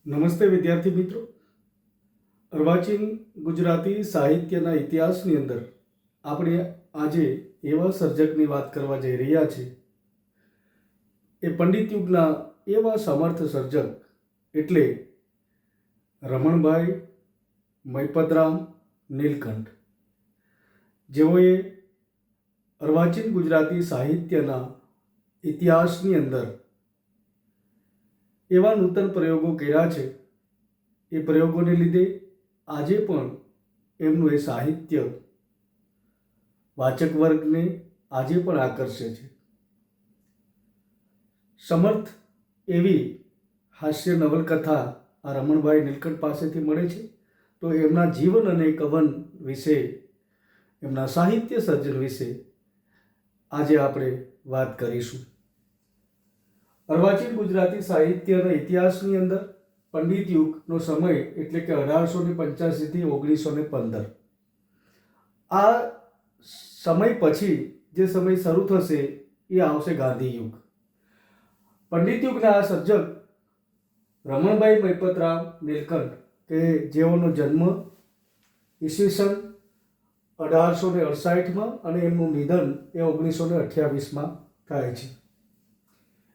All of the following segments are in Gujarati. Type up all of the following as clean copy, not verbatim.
નમસ્તે વિદ્યાર્થી મિત્રો. અર્વાચીન ગુજરાતી સાહિત્યના ઇતિહાસની અંદર આપણે આજે એવા સર્જકની વાત કરવા જઈ રહ્યા છીએ. એ પંડિત યુગના એવા સમર્થ સર્જક એટલે રમણભાઈ મૈપતરામ નીલકંઠ, જેઓએ અર્વાચીન ગુજરાતી સાહિત્યના ઇતિહાસની અંદર એવા નૂતન પ્રયોગો કર્યા છે. એ પ્રયોગોને લીધે આજે પણ એમનું એ સાહિત્ય વાચક વર્ગને આજે પણ આકર્ષે છે. સમર્થ એવી હાસ્ય નવલકથા આ રમણભાઈ નીલકંઠ પાસેથી મળે છે. તો એમના જીવન અને કવન વિશે, એમના સાહિત્ય સર્જન વિશે આજે આપણે વાત કરીશું. અર્વાચીન ગુજરાતી સાહિત્યના ઇતિહાસની અંદર પંડિત યુગનો સમય એટલે કે 1885 થી 1915, આ સમય પછી જે સમય શરૂ થશે એ આવશે ગાંધી યુગ. પંડિત યુગના આ સર્જક રમણભાઈ મૈપતરામ નીલકંઠ કે જેઓનો જન્મ ઈસવીસન 1868માં અને એમનું નિધન એ 1928માં થાય છે.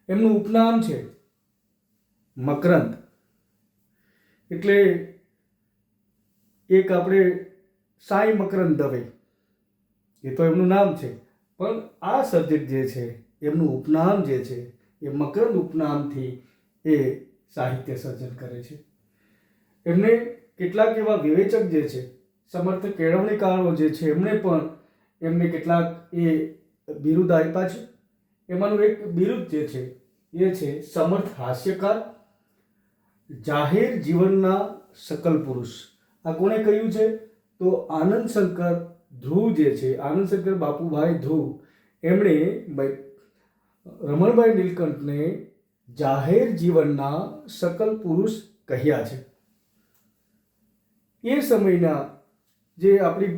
એમનું ઉપનામ છે મકરંદ. એટલે એક આપણે સાંઈ મકરંદ દવે, એ તો એમનું નામ છે, પણ આ સર્જક જે છે એમનું ઉપનામ જે છે એ મકરંદ ઉપનામથી એ સાહિત્ય સર્જન કરે છે. એમને કેટલાક એવા વિવેચક જે છે, સમર્થ કેળવણીકારો જે છે, એમણે પણ એમને કેટલાક એ બિરુદ આપ્યા છે. એમાંનું એક બિરુદ જે છે એ છે સમર્થ હાસ્યકાર, જાહેર જીવનના સકલ પુરુષ. આ કોણે કહ્યું છે? તો આનંદ શંકર ધ્રુવ જે છે, આનંદ શંકર બાપુભાઈ ધ્રુવ, એમણે રમણભાઈ નીલકંઠને જાહેર જીવનના સકલ પુરુષ કહ્યા છે. એ સમયના જે આપણી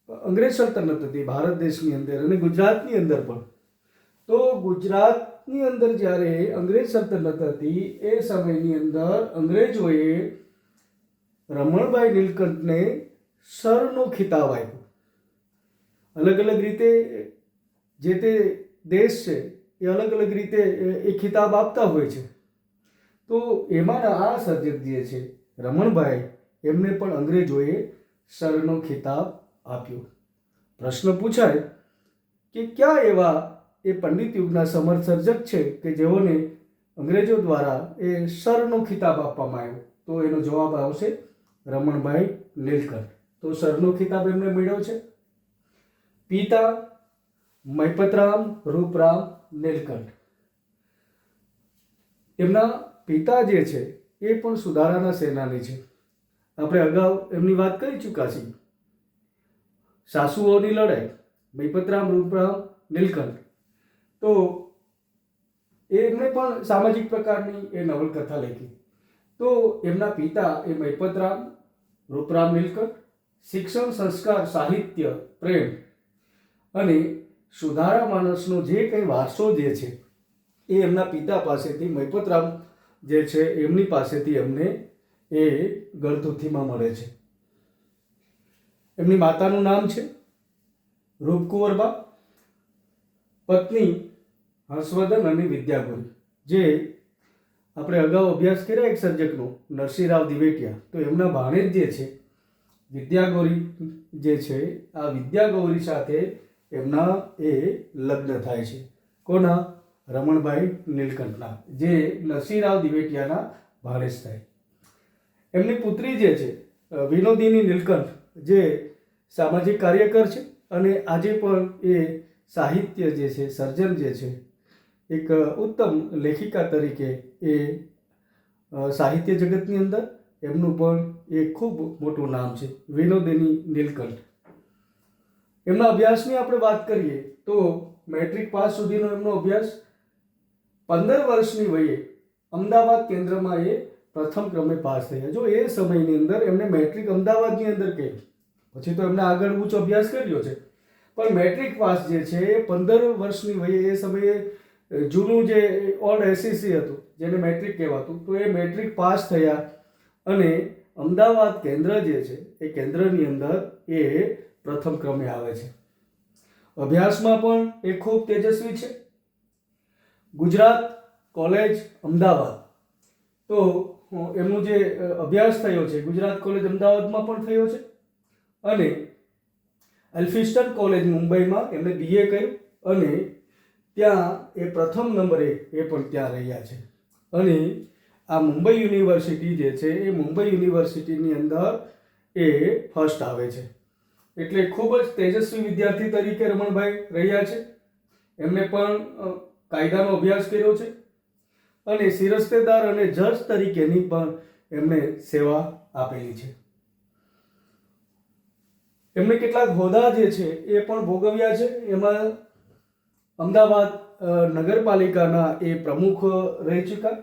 અંગ્રેજ સલ્તનત હતી ભારત દેશની અંદર અને ગુજરાતની અંદર પણ, તો ગુજરાતની અંદર જ્યારે અંગ્રેજ સલ્તનત હતી એ સમયની અંદર અંગ્રેજોએ રમણભાઈ નીલકંઠને સરનો ખિતાબ આપ્યો. અલગ અલગ રીતે જે તે દેશ છે એ અલગ અલગ રીતે એ ખિતાબ આપતા હોય છે. તો એમાંના આ સર્જક જે છે રમણભાઈ, એમને પણ અંગ્રેજોએ સરનો ખિતાબ આપ્યો. પ્રશ્ન પૂછાય કે ક્યાં એવા એ પંડિત યુગના સમર્થ સર્જક છે કે જેઓને અંગ્રેજો દ્વારા એ સરનો ખિતાબ આપવામાં આવ્યો? તો એનો જવાબ આવશે રમણભાઈ નીલકંઠ. તો સરનો ખિતાબ એમને મળ્યો છે. પિતા મૈપતરામ રૂપરામ નીલકંઠ. એમના પિતા જે છે એ પણ સુધારાના સેનાની છે. આપણે અગાઉ એમની વાત કરી ચૂક્યા છીએ. સાસુઓની લડાઈ, મૈપતરામ રૂપરામ નીલકંઠ. તો એમણે પણ સામાજિક પ્રકારની એ નવલકથા લખી. તો એમના પિતા એ મૈપતરામ રૂપરામ નીલકંઠ શિક્ષણ, સંસ્કાર, સાહિત્ય, પ્રેમ અને સુધારા માણસનો જે કંઈ વારસો જે છે એ એમના પિતા પાસેથી, મૈપતરામ જે છે એમની પાસેથી એમને એ ગળથુથીમાં મળે છે. એમની માતાનું નામ છે રૂપકુંવરબા, પત્ની હર્ષવર્ધન અને વિદ્યાગોરી. જે આપણે અગાઉ અભ્યાસ કર્યા એક સર્જકનો, નરસિંહરાવ દિવેટિયા, તો એમના ભાણેજ જે છે વિદ્યાગોરી જે છે, આ વિદ્યાગૌરી સાથે એમના એ લગ્ન થાય છે. કોના? રમણભાઈ નીલકંઠના, જે નરસિંહરાવ દિવેટિયાના ભાણેજ થાય. એમની પુત્રી જે છે વિનોદિની નીલકંઠ, જે સામાજિક કાર્યકર છે અને આજે પણ એ સાહિત્ય જે છે, સર્જન જે છે, એક ઉત્તમ લેખિકા તરીકે એ સાહિત્ય જગતની અંદર એમનું પણ એક ખૂબ મોટું નામ છે, વિનોદિની નીલકંઠ. એમના અભ્યાસની આપણે વાત કરીએ તો મેટ્રિક પાસ સુધીનો એમનો અભ્યાસ 15 વર્ષની વયે અમદાવાદ કેન્દ્રમાં એ પ્રથમ ક્રમે પાસ થયા. જો એ સમયની અંદર એમને મેટ્રિક અમદાવાદની અંદર કર્યું, પછી તો એમને આગળ ઉચ્ચ અભ્યાસ કર્યો છે, પણ મેટ્રિક પાસ જે છે એ 15 વર્ષની વયે એ સમયે જૂનું જે ઓલ્ડ એસસીસી હતું જેને મેટ્રિક કહેવાતું, તો એ મેટ્રિક પાસ થયા અને અમદાવાદ કેન્દ્ર જે છે એ કેન્દ્રની અંદર એ પ્રથમ ક્રમે આવે છે. અભ્યાસમાં પણ એ ખૂબ તેજસ્વી છે. ગુજરાત કોલેજ અમદાવાદ, તો એમનો જે અભ્યાસ થયો છે ગુજરાત કોલેજ અમદાવાદમાં પણ થયો છે અને એલ્ફિન્સ્ટન કોલેજ મુંબઈમાં એમણે BA કર્યું અને ત્યાં એ પ્રથમ નંબરે એ પણ ત્યાં રહ્યા છે. અને આ મુંબઈ યુનિવર્સિટી જે છે એ મુંબઈ યુનિવર્સિટીની અંદર એ ફર્સ્ટ આવે છે. એટલે ખૂબ જ તેજસ્વી વિદ્યાર્થી તરીકે રમણભાઈ રહ્યા છે. એમણે પણ કાયદાનો અભ્યાસ કર્યો છે અને શિરસ્તેદાર અને જજ તરીકેની પણ એમણે સેવા આપેલી છે. એમણે કેટલાક હોદ્દા જે છે એ પણ ભોગવ્યા છે. એમાં અમદાવાદ નગરપાલિકાના એ પ્રમુખ રહી ચૂક્યા.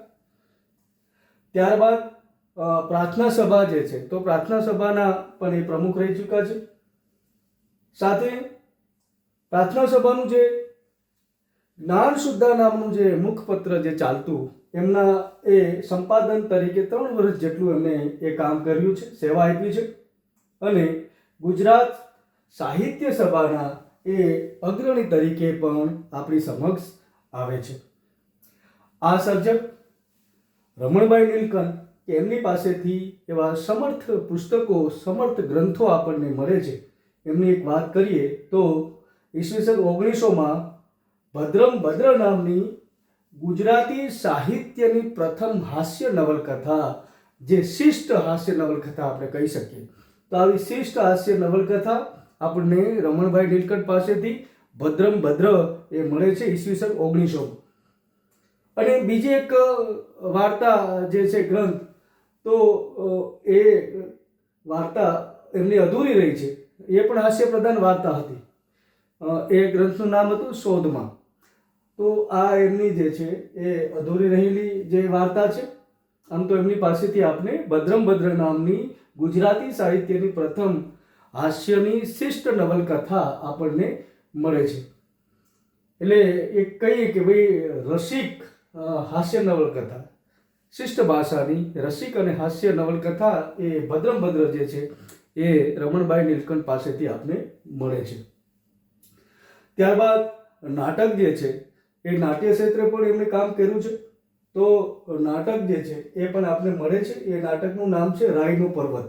ત્યારબાદ પ્રાર્થના સભા જે છે તો પ્રાર્થના સભાના પણ એ પ્રમુખ રહી ચૂક્યા છે. સાથે પ્રાર્થના સભાનું જે જ્ઞાન શુદ્ધા નામનું જે મુખપત્ર જે ચાલતું, એમના એ સંપાદન તરીકે 3 વર્ષ જેટલું એમને એ કામ કર્યું છે, સેવા આપી છે. અને ગુજરાત સાહિત્ય સભાના એ અગ્રણી તરીકે પણ આપણી સમક્ષ આવે છે. આ સર્જક રમણભાઈ નીલકંઠ, કે એમની પાસેથી એવા સમર્થ પુસ્તકો, સમર્થ ગ્રંથો આપણને મળે છે. એમની એક વાત કરીએ તો ઈસવીસન 1900માં ભદ્રમ ભદ્ર નામની ગુજરાતી સાહિત્યની પ્રથમ હાસ્ય નવલકથા, જે શિષ્ટ હાસ્ય નવલકથા આપણે કહી શકીએ, તો આવી શિષ્ટ હાસ્ય નવલકથા આપણને રમણભાઈ નીલકંઠ પાસેથી ભદ્રમ ભદ્ર એ મળે છે ઈસવીસન 1900. અને બીજી એક વાર્તા જે છે ગ્રંથ, તો એ વાર્તા એમની અધૂરી રહી છે. એ પણ હાસ્ય પ્રધાન વાર્તા હતી. એ ગ્રંથનું નામ હતું શોધમાં. તો આ એમની જે છે એ અધૂરી રહેલી જે વાર્તા છે. આમ તો એમની પાસેથી આપણે ભદ્રમ ભદ્ર નામની ગુજરાતી સાહિત્યની પ્રથમ હાસ્યની શિષ્ટ નવલકથા આપણને મળે છે. એટલે એ કહીએ કે ભાઈ રસિક હાસ્ય નવલકથા, શિષ્ટ ભાષાની રસિક અને હાસ્ય નવલકથા એ ભદ્રમ ભદ્ર જે છે એ રમણભાઈ નીલકંઠ પાસેથી આપને મળે છે. ત્યારબાદ નાટક જે છે એ નાટ્ય ક્ષેત્રે પણ એમણે કામ કર્યું છે. તો નાટક જે છે એ પણ આપને મળે છે. એ નાટકનું નામ છે રાયનો પર્વત.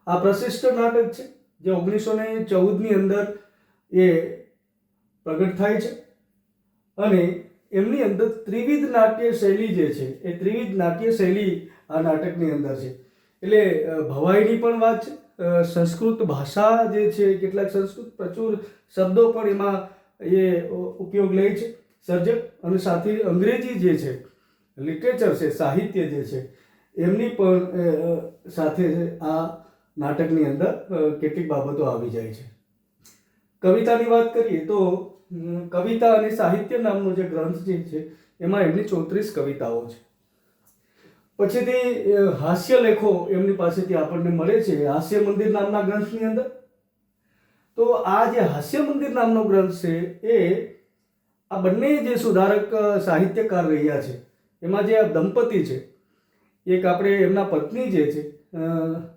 આ પ્રશિષ્ટ નાટક છે જે 1914ની અંદર એ પ્રગટ થાય છે અને એમની અંદર ત્રિવિધ નાટ્ય શૈલી જે છે એ ત્રિવિધ નાટ્ય શૈલી આ નાટકની અંદર છે. એટલે ભવાઈની પણ વાત છે, સંસ્કૃત ભાષા જે છે, કેટલાક સંસ્કૃત પ્રચુર શબ્દો પણ એમાં એ ઉપયોગ લે છે સર્જક, અને સાથે અંગ્રેજી જે છે લિટરેચર છે, સાહિત્ય જે છે એમની પણ સાથે આ નાટકની અંદર કેટલીક બાબતો આવી જાય છે. કવિતાની વાત કરીએ તો કવિતા અને સાહિત્ય નામનો જે ગ્રંથ જે છે એમાં એમની 34 કવિતાઓ છે. પછીથી હાસ્ય લેખો એમની પાસેથી આપણને મળે છે હાસ્ય મંદિર નામના ગ્રંથની અંદર. તો આ જે હાસ્ય મંદિર નામનો ગ્રંથ છે એ આ બંને જે સુધારક સાહિત્યકાર રહ્યા છે એમાં જે આ દંપતી છે, એક આપણે એમના પત્ની જે છે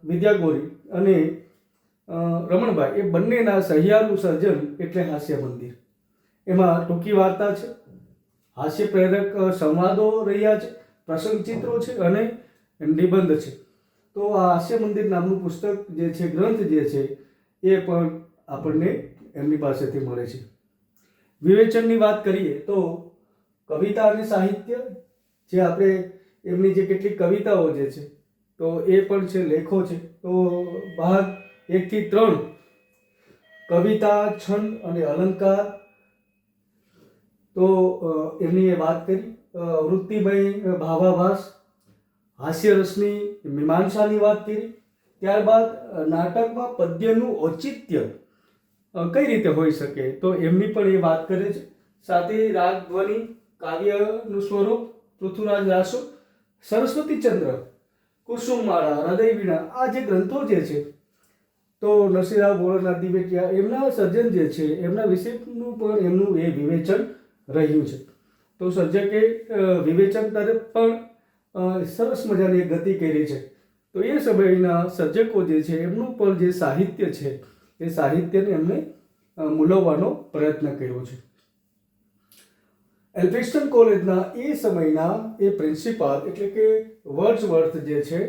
વિદ્યાગોરી અને રમણભાઈ, એ બંનેના સહિયારું સર્જન એટલે હાસ્ય મંદિર. એમાં ટૂંકી વાર્તા છે, હાસ્ય પ્રેરક સંવાદો રહ્યા છે, પ્રસંગ ચિત્રો છે અને નિબંધ છે. તો આ હાસ્ય મંદિર નામનું પુસ્તક જે છે, ગ્રંથ જે છે એ પણ આપણને એમની પાસેથી મળે છે. વિવેચનની વાત કરીએ તો કવિતા અને સાહિત્ય, જે આપણે એમની જે કેટલીક કવિતાઓ જે છે તો એ પણ છે, લેખો છે. તો ભાગ 1 થી 3 કવિતા, છંદ અને અલંકાર, તો એમની એ વાત કરી. વૃત્તિમય ભાવાભાસ, હાસ્યરસની મીમાંસાની વાત કરી. ત્યારબાદ નાટકમાં પદ્યનું ઔચિત્ય કઈ રીતે હોઈ શકે તો એમની પણ એ વાત કરે છે. સાથે રાગ ધ્વનિ, કાવ્યનું સ્વરૂપ, પૃથ્વીરાજ રાસો, સરસ્વતીચંદ્ર, કુસુમમાળા, હૃદયવીણા, આ જે ગ્રંથો જે છે તો નરસિંહરાવ ભોળાનાથ દિવેટિયા, એમના સર્જન જે છે એમના વિશેનું પણ એમનું એ વિવેચન રહ્યું છે. તો સર્જકે વિવેચન તરફ પણ સરસ મજાની એક ગતિ કરી છે. તો એ સમયના સર્જકો જે છે એમનું પણ જે સાહિત્ય છે એ સાહિત્યને એમને મૂલવવાનો પ્રયત્ન કર્યો છે. એલ્ફિન્સ્ટન કોલેજના એ સમયના એ પ્રિન્સિપાલ એટલે કે વર્ડસવર્થ જે છે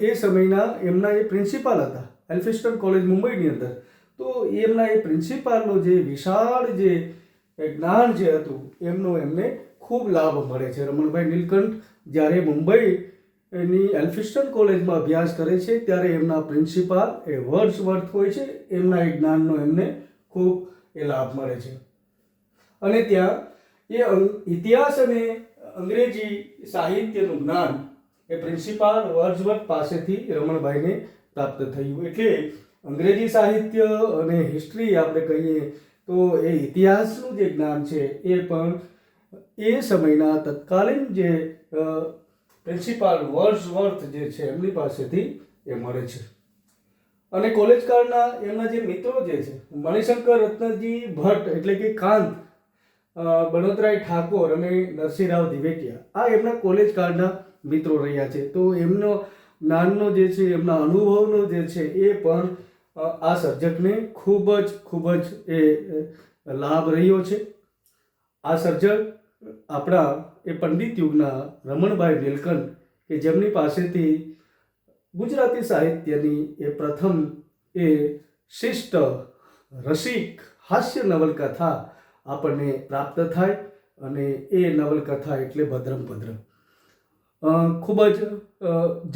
એ સમયના એમના એ પ્રિન્સિપાલ હતા એલ્ફિન્સ્ટન કોલેજ મુંબઈની અંદર. તો એમના એ પ્રિન્સિપાલનો જે વિશાળ જે જ્ઞાન જે હતું એમનો એમને ખૂબ લાભ મળે છે. રમણભાઈ નીલકંઠ જ્યારે મુંબઈની એલ્ફિન્સ્ટન કોલેજમાં અભ્યાસ કરે છે ત્યારે એમના પ્રિન્સિપાલ એ વર્ડસવર્થ હોય છે. એમના એ જ્ઞાનનો એમને ખૂબ એ લાભ મળે છે. અને ત્યાં એ ઇતિહાસ અને અંગ્રેજી સાહિત્યનું જ્ઞાન એ પ્રિન્સિપાલ વર્ડસવર્થ પાસેથી રમણભાઈને પ્રાપ્ત થયું. એટલે અંગ્રેજી સાહિત્ય અને હિસ્ટ્રી આપણે કહીએ તો એ ઇતિહાસનું જે જ્ઞાન છે એ પણ એ સમયના તત્કાલીન જે પ્રિન્સિપાલ વર્ડસવર્થ જે છે એમની પાસેથી એ મળે છે. અને કોલેજ કાળના એમના જે મિત્રો જે છે મણિશંકર રત્નજી ભટ્ટ એટલે કે કાંત, બળવંતરાય ઠાકોર અને નરસિંહરાવ દિવેટિયા આ એમના કોલેજ કાળના મિત્રો રહ્યા છે. તો એમનો જ્ઞાનનો જે છે એમના અનુભવનો જે છે એ પણ આ સર્જકને ખૂબ જ એ લાભ રહ્યો છે. આ સર્જક આપણા એ પંડિત યુગના રમણભાઈ નીલકંઠ કે જેમની પાસેથી ગુજરાતી સાહિત્યની એ પ્રથમ એ શિષ્ટ રસિક હાસ્ય નવલકથા આપણને પ્રાપ્ત થાય. અને એ નવલકથા એટલે ભદ્રમ ભદ્રમ ખૂબ જ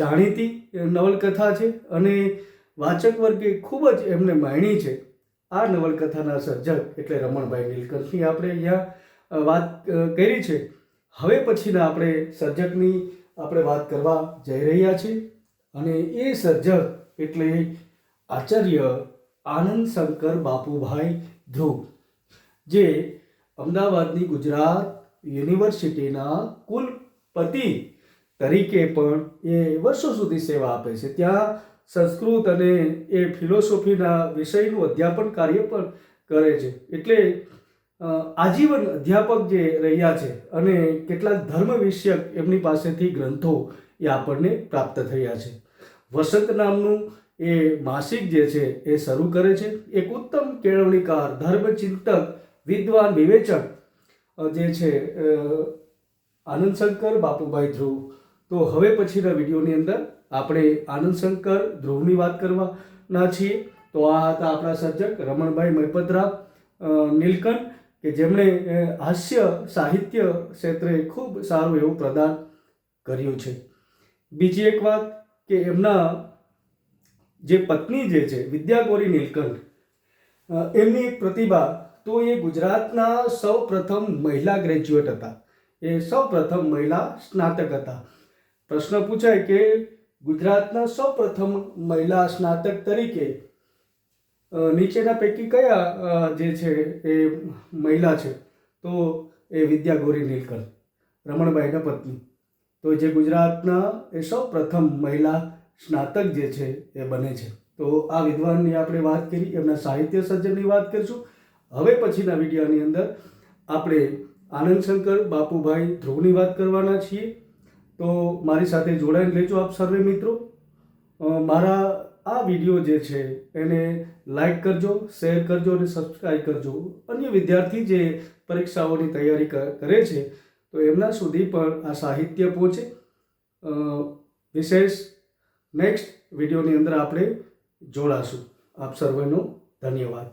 જાણીતી નવલકથા છે અને વાચક વર્ગે ખૂબ જ એમને માણી છે. આ નવલકથાના સર્જક એટલે રમણભાઈ નીલકંઠની આપણે અહીંયા વાત કરી છે. હવે પછીના આપણે સર્જકની આપણે વાત કરવા જઈ રહ્યા છીએ અને એ સર્જક એટલે આચાર્ય આનંદ શંકર બાપુભાઈ ધ્રુવ, જે અમદાવાદની ગુજરાત યુનિવર્સિટીના કુલપતિ તરીકે પણ એ વર્ષો સુધી સેવા આપે છે. ત્યાં સંસ્કૃત અને એ ફિલોસોફીના વિષયનું અધ્યાપન કાર્ય પણ કરે છે. એટલે આજીવન અધ્યાપક જે રહ્યા છે અને કેટલાક ધર્મ વિષયક એમની પાસેથી ગ્રંથો એ આપણને પ્રાપ્ત થયા છે. વસંત નામનું એ માસિક જે છે એ શરૂ કરે છે. એક ઉત્તમ કેળવણીકાર, ધર્મચિંતક, વિદ્વાન, વિવેચક જે છે આનંદશંકર બાપુભાઈ ધ્રુવ. તો હવે પછીના વિડીયોની અંદર આપણે આનંદશંકર ધ્રુવની વાત કરવાના છીએ. તો આ હતા આપણા સર્જક રમણભાઈ મહિપતરામ નીલકંઠ કે જેમણે હાસ્ય સાહિત્ય ક્ષેત્રે ખૂબ સારું એવું પ્રદાન કર્યું છે. બીજી એક વાત કે એમના જે પત્ની જે છે વિદ્યાગૌરી નીલકંઠ, એમની પ્રતિભા તો એ ગુજરાતના સૌ પ્રથમ મહિલા ગ્રેજ્યુએટ હતા. એ સૌ પ્રથમ મહિલા સ્નાતક હતા. પ્રશ્ન પૂછાય કે ગુજરાતના સૌ પ્રથમ મહિલા સ્નાતક તરીકે નીચેના પૈકી કયા જે છે એ મહિલા છે? તો એ વિદ્યાગૌરી નીલકંઠ, રમણભાઈના પત્ની. તો જે ગુજરાતના એ સૌ પ્રથમ મહિલા સ્નાતક જે છે એ બને છે. તો આ વિદ્વાનની આપણે વાત કરી, એમના સાહિત્ય સર્જનની વાત કરીશું. હવે પછીના વિડીયોની અંદર આપણે આનંદશંકર બાપુભાઈ ધ્રુવની વાત કરવાના છીએ. તો મારી સાથે જોડાઈને લેજો આપ સર્વે મિત્રો. મારા આ વિડીયો જે છે એને લાઈક કરજો, શેર કરજો અને સબસ્ક્રાઈબ કરજો. અન્ય વિદ્યાર્થી જે પરીક્ષાઓની તૈયારી કરે છે તો એમના સુધી પણ આ સાહિત્ય પહોંચે. વિશેષ નેક્સ્ટ વિડીયોની અંદર આપણે જોડાશું. આપ સર્વેનો ધન્યવાદ.